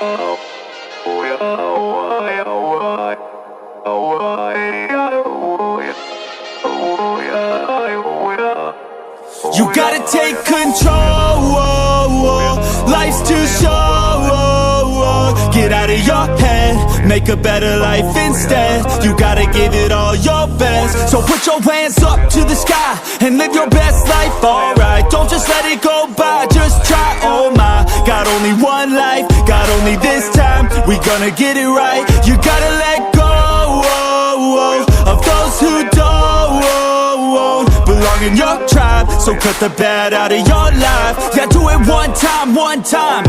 You gotta take control, life's too short. Get out of your head, make a better life instead. You gotta give it all your best. So put your hands up to the sky and live your best life, alright. Don't just let it go by, just try, oh my. Got only one life, got only this time. We gonna get it right. You gotta let go of those who don't belong in your tribe. So cut the bad out of your life. Yeah, do it one time, one time.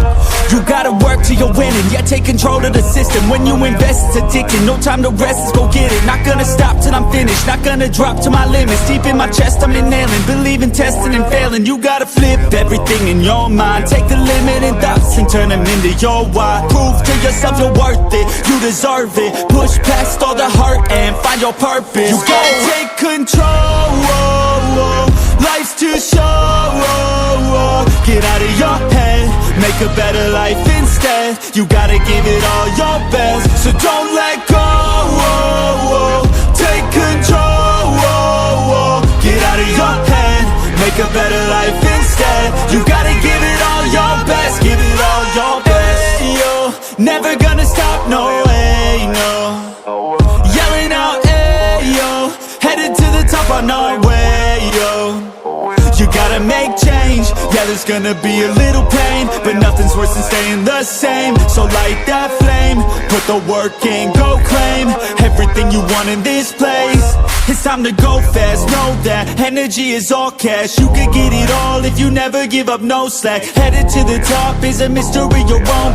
You gotta work till you're winning. Yeah, take control of the system. When you invest, it's addicting. No time to rest, let's go get it. Not gonna stop till I'm finished. Not gonna drop to my limits. Deep in my chest, I'm inhaling. Believe in testing and failing. You gotta flip everything in your mind. Take the limiting thoughts and turn them into your why. Prove to yourself you're worth it. You deserve it. Push past all the hurt and find your purpose. You gotta take control. Life's too short. Get out of your head, make a better life instead. You gotta give it all your best. So don't let go. Take control. Get out of your head, make a better life instead. You gotta give it all your best. Give it all your best. Hey, yo, never gonna stop, no way, no. Yelling out, hey, yo, headed to the top on our way, yo. You gotta make change, yeah, there's gonna be a little pain, but nothing's worse than staying the same. So light that flame, put the work in, go claim everything you want in this place. It's time to go fast, know that energy is all cash. You can get it all if you never give up, no slack. Headed to the top is a mystery, your own